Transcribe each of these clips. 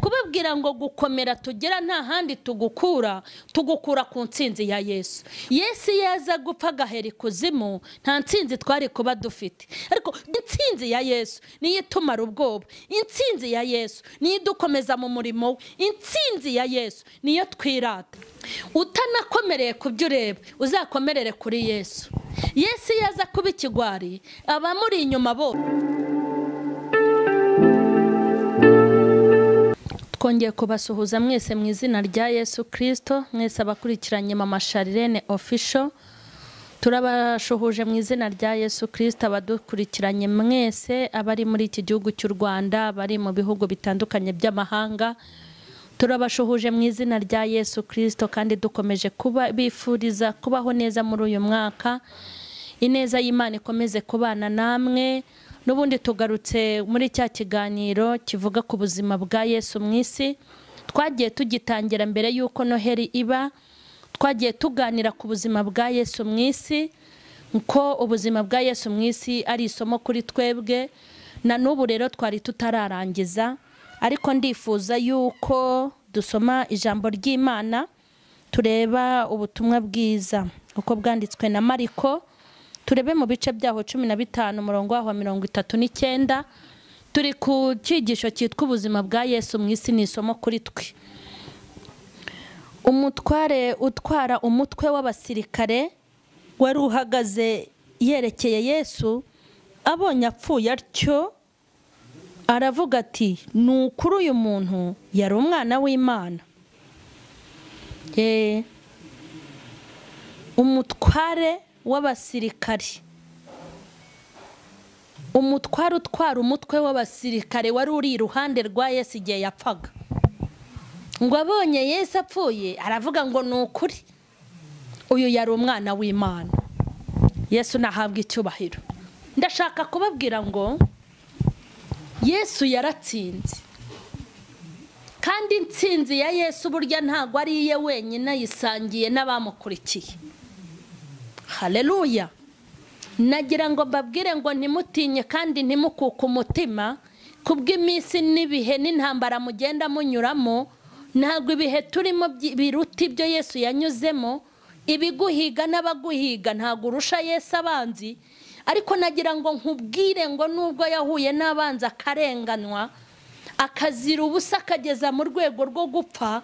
kubabwira ngo gukomera tugera nta handi tugukura ku ntsinzi ya Yesu. Yesu yaza gupfa agahera ikuzimu, nta ntsinzi twari kuba dufite, ariko intsinzi ya Yesu niyo itumara ubwoba. Intsinzi ya Yesu niyo idukomeza mu murimo we. Intsinzi ya Yesu niyo twirata. Utanakomereye ku byo ureba, uzakomerere kuri Yesu. Yesu yaza kuba ikigwari, abamuri inyuma bo. Twongeye kubasuhuza mwese mu izina rya Yesu Kristo, mwese abakurikiranye mama Charlene official. Turabashuhuje mu izina rya Yesu Kristo, abadukurikiranye mwese abari muri iki gihugu cy'u Rwanda, bari mu bihugu bitandukanye by'amahanga. Turabashuhuje mu izina rya Yesu Kristo, kandi dukomeje kuba bifuriza kubaho neza muri uyu mwaka. Ineza y'Imana ikomeze kubana namwe. Nubundi tugarutse muri cya kiganiro kivuga ku buzima bwa Yesu Mw'Isi. Twagiye tugitangira mbere yuko Noheli iba. Twagiye tuganira ku buzima bwa Yesu Mw'Isi, nko ubuzima bwa Yesu Mw'Isi ari isomo kuri twebwe. Na n'ubu rero twari tutararangiza, ariko ndifuza yuko dusoma ijambo ry'Imana, tureba ubutumwa bwiza uko bwanditswe na Mariko. Turebe mu bice byaho 15 umurongo wa 39. Turi ku cyigisho cyitwa ubuzima bwa Yesu Mw'Isi, ni isomo kuri twe. Umutware utwara umutwe w'abasirikare wari uhagaze yerekeye Yesu, abonye apfuye atyo aravuga ati, nukuri uyu muntu yari umwana w'Imana. Umutware w'abasirikare, umutware utwara umutwe w'abasirikare wari uri iruhande rwa Yesu igihe yapfaga. Ngo abonye Yesu apfuye aravuga ngo nukuri uyu yari umwana w'Imana. Yesu nahabwa icyubahiro. Ndashaka kubabwira ngo Yesu yaratsinze, kandi intsinzi ya Yesu burya ntago ari iye wenyine, yisangiye n'abamukurikiye. Haleluya. Nagira ngo mbabwire ngo ntimutinye kandi ntimukuke umutima kubw'iminsi n'ibihe n'intambara mugenda munyuramo. Ntabwo ibihe turimo biruta ibyo Yesu yanyuzemo. Ibiguhiga n'abaguhiga ntabwo urusha Yesu abanzi, ariko nagira ngo nkubwire ngo nubwo yahuye n'abanzi akarenganwa, akazira ubusa, akageza mu rwego rwo gupfa,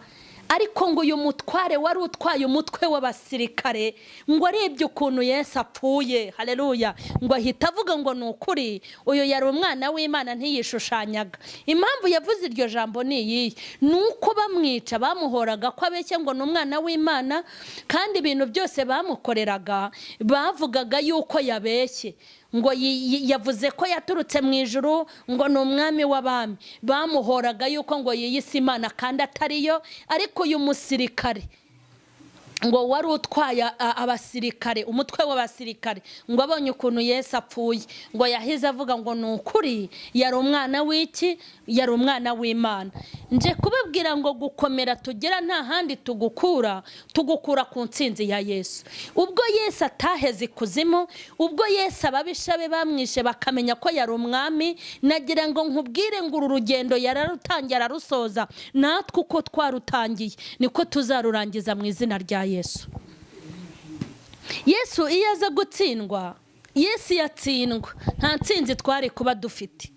ariko ngo uyu mutware wari utwaye umutwe w'abasirikare ngo arebye ukuntu Yesu apfuye, haleluya, ngo ahita avuga ngo nukuri uyu yari umwana w'Imana, ntiyishushanyaga. Impamvu yavuze iryo jambo ni iyi, nuko bamwica bamuhoraga ko abeshye ngo ni umwana w'Imana, kandi ibintu byose bamukoreraga bavugaga yuko yabeshye. Ngo yavuze ko yaturutse mu ijuru, ngo ni umwami w'abami. Bamuhoraga yuko ngo yiyise Imana kandi atariyo. Ariko uyu musirikare ngo wari utwaye abasirikare, umutwe w'abasirikare, ngo abonye ukuntu Yesu apfuye, ngo yahize avuga ngo nukuri yari umwana w'iki, yari umwana w'Imana. Nje kubabwira ngo gukomera tugera nta handi tugukura ku ntsinzi ya Yesu. Ubwo Yesu ataheze ikuzimu, ubwo Yesu ababisha be bamwishe bakamenya ko yari umwami, nagira ngo nkubwire ngo uru rugendo yararutangiye ararusoza. Natwe uko twarutangiye niko tuzarurangiza mu izina rya Yesu. Yesu iyo aza gutsindwa, Yesu yatsindwa, nta ntsinzi twari kuba dufite.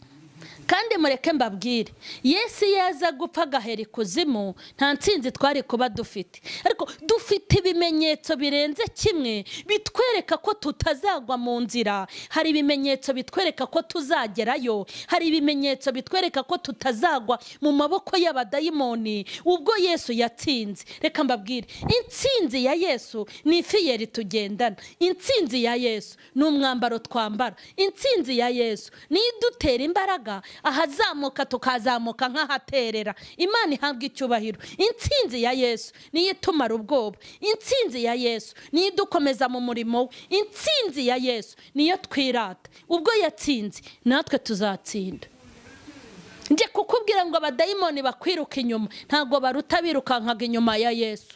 Kandi mureke mbabwire, Yesu yaza gupfa agahera ikuzimu, nta ntsinzi twari kuba dufite, ariko dufite ibimenyetso birenze kimwe bitwereka ko tutazagwa mu nzira. Hari ibimenyetso bitwereka ko tuzagerayo, hari ibimenyetso bitwereka ko tutazagwa mu maboko y'abadayimoni ubwo Yesu yatsinze. Reka mbabwire, intsinzi ya Yesu ni ifiyeri tugendana. Intsinzi ya Yesu ni umwambaro twambara. Intsinzi ya Yesu ni idutera imbaraga, ahazamuka tukazamuka nk'ahaterera. Imana ihabwa icyubahiro. Intsinzi ya Yesu niyo itumara ubwoba. Intsinzi ya Yesu niyo idukomeza mu murimo we. Intsinzi ya Yesu niyo twirata. Ubwo yatsinze natwe tuzatsinda. Nje kukubwira ngo abadayimoni bakwiruka inyuma, ntago baruta birukankaga inyuma ya Yesu.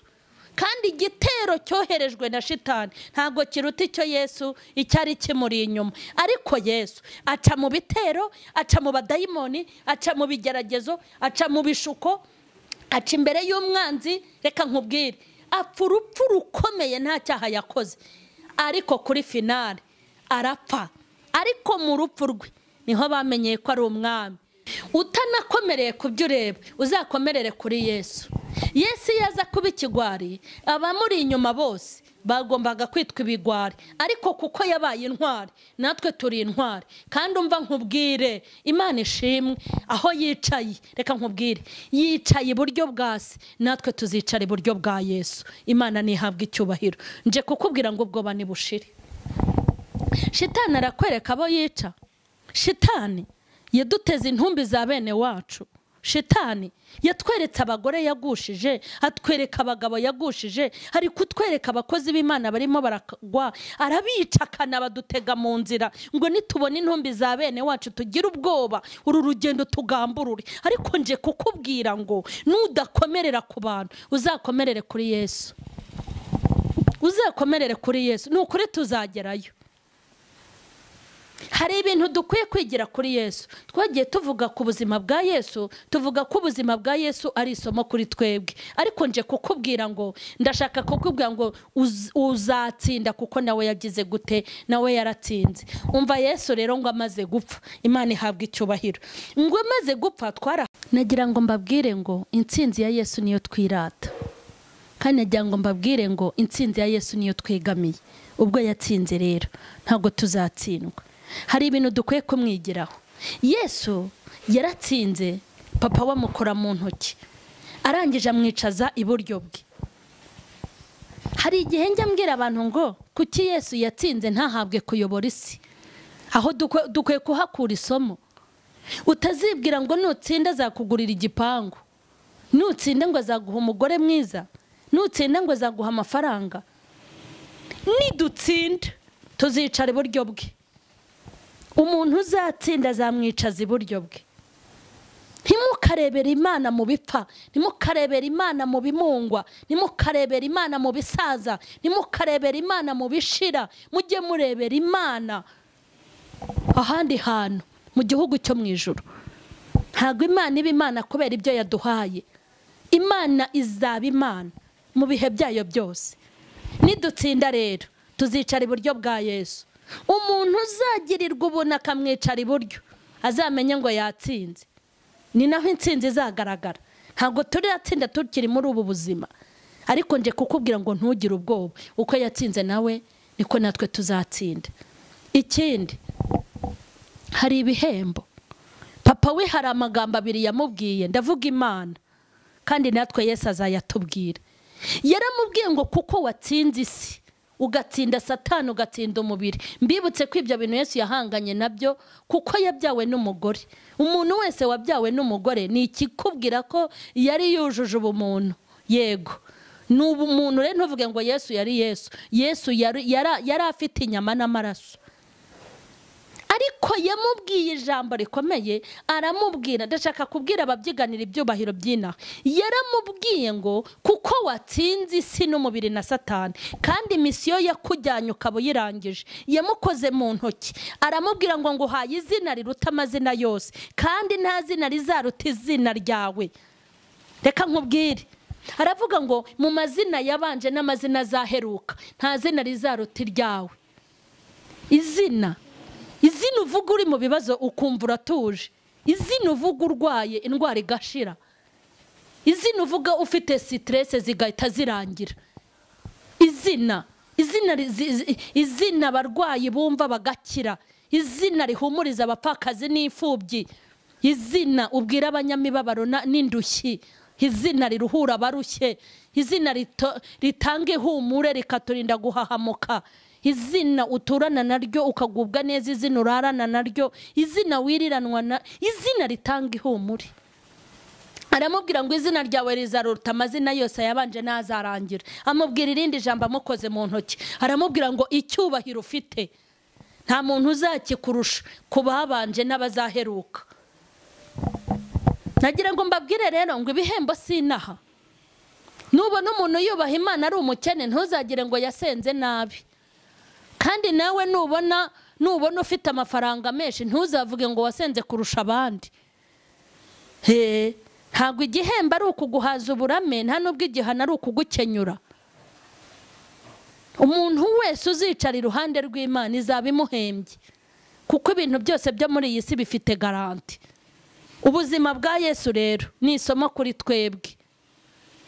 kandi igitero cyoherejwe na shitani ntago kiruta icyo Yesu icyari kimuri inyuma. Ariko Yesu aca mu bitero, aca mu badayimoni, aca mu bigeragezo, aca mu bishuko, aca imbere y'umwanzi. Reka nkubwire, apfa urupfu rukomeye nta cyaha yakoze, ariko kuri finale arapfa. Ariko mu rupfu rwe niho bamenyeye ko ari umwami. Utanakomereye ku byo ureba, uzakomerere kuri Yesu. Yesu yaza kuba ikigwari, abamuri inyuma bose bagombaga kwitwa ibigwari, ariko kuko yabaye intwari, natwe turi intwari. Kandi umva nkubwire, Imana ishimwe aho yicaye. Reka nkubwire, yicaye iburyo bwa se, natwe tuzicara iburyo bwa Yesu. Imana nihabwa icyubahiro. Nje kukubwira ngo ubwoba nibushire. Shitani arakwereka abo yica. Shitani yaduteze intumbi za bene wacu. Shitani yatweretse abagore yagushije, atwereka abagabo yagushije, ari kutwereka abakozi b'Imana barimo barakagwa, arabica akanabadutega mu nzira ngo nitubona intumbi za bene wacu tugira ubwoba, uru rugendo tugamburure. Ariko nje kukubwira ngo nudakomerera ku bantu, uzakomerere kuri Yesu. Uzakomerere kuri Yesu, nukuri tuzagerayo. Hari ibintu dukwiye kwigira kuri Yesu. Twagiye tuvuga ku buzima bwa Yesu, tuvuga ko ubuzima bwa Yesu ari isomo kuri twebwe. Ariko nje kukubwira ngo, ndashaka kukubwira ngo uzatsinda kuko nawe yagize gute, nawe yaratsinze. Umva Yesu rero ngo amaze gupfa, Imana ihabwa icyubahiro. Ngo amaze gupfa nagira ngo mbabwire ngo intsinzi ya Yesu niyo twirata. Kandi nagira ngo mbabwire ngo intsinzi ya Yesu niyo twegamiye. Ubwo yatsinze rero ntabwo tuzatsindwa. Hari ibintu dukwiye kumwigiraho. Yesu yaratsinze, papa wamukora mu ntoki, arangije amwicaza iburyo bwe. Hari igihe njya mbwira abantu ngo kuki Yesu yatsinze ntahabwe kuyobora isi. Aho dukwiye kuhakura isomo. Utazibwira ngo nutsinda azakugurira igipangu, nutsinda ngo azaguha umugore mwiza, nutsinda ngo azaguha amafaranga. Nidutsinda tuzicara iburyo bwe. Umuntu uzatsinda azamwicaza iburyo bwe. Ntimukarebera Imana mu bipfa, ntimukarebera Imana mu bimungwa, ntimukarebera Imana mu bisaza, ntimukarebera Imana mu bishira. Mujye murebera Imana ahandi hantu mu gihugu cyo mu ijuru. Ntabwo Imana iba Imana kubera ibyo yaduhaye. Imana izaba Imana mu bihe byayo byose. Nidutsinda rero tuzicara iburyo bwa Yesu. Umuntu uzagirirwa ubuntu akamwicara iburyo, azamenye ngo yatsinze. Ni naho intsinzi izagaragara. Ntabwo turatsinda tukiri muri ubu buzima, ariko nje kukubwira ngo ntugire ubwoba. Uko yatsinze nawe niko natwe tuzatsinda. Ikindi, hari ibihembo. Papa we hari amagambo abiri yamubwiye, ndavuga Imana, kandi natwe Yesu azayatubwira. Yaramubwiye ngo kuko watsinze isi, ugatsinda Satani, ugatsinda umubiri. Mbibutse ko ibyo bintu Yesu yahanganye nabyo, kuko yabyawe n'umugore. Umuntu wese wabyawe n'umugore ni ikikubwira ko yari yujuje ubumuntu. Yego, n'ubu umuntu rero ntuvuge ngo Yesu yari Yesu. Yesu yari afite inyama n'amaraso. Ariko yamubwiye ijambo rikomeye, aramubwira, ndashaka kubwira ababyiganira ibyubahiro by'inaha. Yaramubwiye ngo kuko watsinze isi n'umubiri na Satani, kandi misiyo yakujyanye ukaba uyirangije, yamukoze mu ntoki. Aramubwira ngo nguhaye izina riruta amazina yose, kandi nta zina rizaruta izina ryawe. Reka nkubwire, aravuga ngo mu mazina yabanje n'amazina azaheruka, nta zina rizaruta iryawe. Izina uvuga uri mu bibazo ukumva uratuje. Izina uvuga urwaye indwara igashira. Izina uvuga ufite stress zigahita zirangira. Izina abarwayi bumva bagakira. Izina rihumuriza abapfakazi n'imfubyi. Izina ubwira abanyamibabaro n'indushyi. Izina riruhura abarushye. Izina ritanga ihumure rikaturinda guhahamuka. Izina uturana naryo ukagubwa neza. Izina urarana naryo. Izina wiriranwa na, izina ritanga ihumure. Aramubwira ngo izina ryawe rizaruta amazina yose yabanje nazarangira. Amubwira irindi jambo amukoze mu ntoki. Aramubwira ngo icyubahiro ufite nta muntu uzakikurusha kubabanje n'abazaheruka. Nagira ngo mbabwire rero ngo ibihembo sinaha. nubona umuntu yubaha Imana ari umukene ntuzagire ngo yasenze nabi, kandi nawe nubona ufite amafaranga menshi ntuzavuge ngo wasenze kurusha abandi. Ntabwo igihembo ari ukuguhaza uburame, nta nubwo igihano ari ukugukenyura. Umuntu wese uzicara iruhande rw'Imana izaba imuhembye, kuko ibintu byose byo muri iyi si bifite garanti. Ubuzima bwa Yesu rero ni isomo kuri twebwe.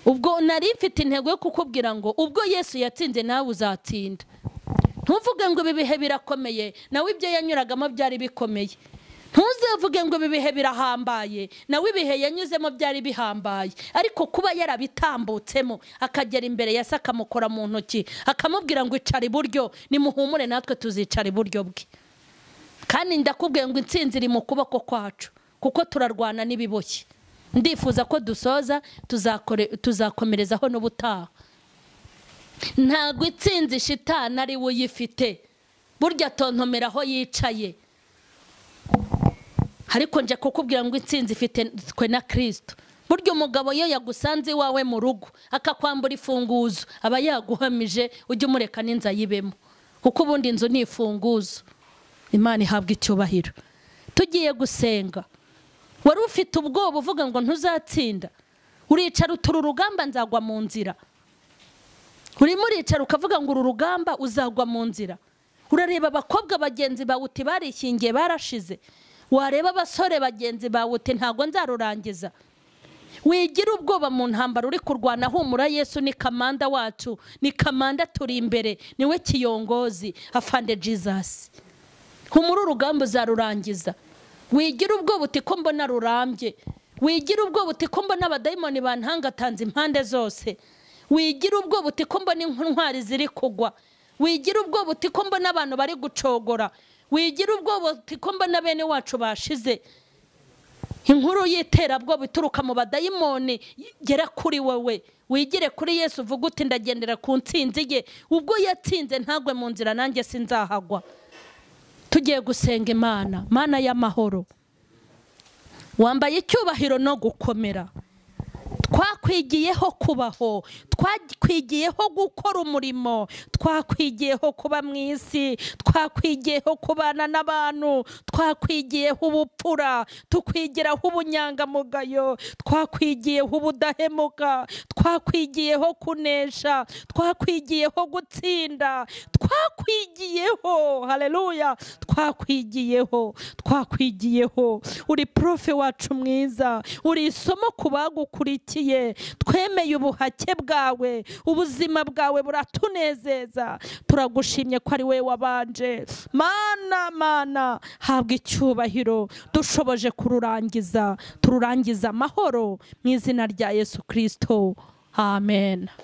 Ubwo nari mfite intego yo kukubwira ngo ubwo Yesu yatsinze nawe uzatsinda. Ntuvuge ngo ibi bihe birakomeye, nawe ibyo yanyuragamo byari bikomeye. Ntuzavuge ngo ibi bihe birahambaye, nawe ibihe yanyuzemo byari bihambaye. Ariko kuba yarabitambutsemo akagera imbere ya se akamukora mu ntoki akamubwira ngo icara iburyo, nimuhumure natwe tuzicara iburyo bwe. Kandi ndakubwiye ngo intsinzi iri mu kuboko kwacu, kuko turarwana n'ibiboshye. Ndifuza ko dusoza tuzakomerezaho n'ubutaha. Ntabwo intsinzi shitani ari we uyifite, burya tontomera aho yicaye. Ariko nje kukubwira ngo intsinzi ifite twe na Kristo. Burya umugabo iyo yagusanze iwawe mu rugo akakwambura ifunguzo aba yaguhamije, ujye umureka n'inza yibemo, kuko ubundi inzu ni ifunguzo. Imana ihabwa icyubahiro. Tugiye gusenga, wari ufite ubwoba uvuga ngo ntuzatsinda, uricara utura urugamba nzagwa mu nzira. Urimo uricara ukavuga ngo uru rugamba uzagwa mu nzira. Urareba abakobwa bagenzi bawe uti barishyingiye barashize, wareba abasore bagenzi bawe uti ntago nzarurangiza. Wigira ubwoba mu ntambara uri kurwana, humura Yesu ni kamanda wacu, ni kamanda turi imbere, niwe kiyongozi, afande Jesus. Humura urugamba uzarurangiza. Wigira ubwoba uti ko mbona rurambye, wigira ubwoba uti ko mbona abadayimoni bantangatanze impande zose, wigira ubwoba uti ko mbona intwari ziri kugwa, wigira ubwoba uti ko mbona abantu bari gucogora, wigira ubwoba uti ko mbona bene wacu bashize. Inkuru y'iterabwoba ituruka mu badayimoni gera kuri wowe, wigire kuri Yesu uvuga uti ndagendera ku ntsinzi ye, ubwo yatsinze ntagwe mu nzira nanjye sinzahagwa. Tugiye gusenga Imana, Mana y'amahoro, wambaye icyubahiro no gukomera. Twakwigiyeho kubaho, twakwigiyeho gukora umurimo, twakwigiyeho kuba mu isi, twakwigiyeho kubana n'abantu, twakwigiyeho ubupfura, tukwigiraho ubunyangamugayo, twakwigiyeho ubudahemuka, twakwigiyeho kunesha, twakwigiyeho gutsinda, twakwigiyeho, haleluya, twakwigiyeho. Uri profe wacu mwiza, uri isomo kubagukurikiye. Twemeye ubuhake bwawe, ubuzima bwawe buratunezeza. Turagushimye ko ari we wabanje. Mana habwa icyubahiro, dushoboje tururangiza amahoro mu izina rya Yesu Kristo, amen.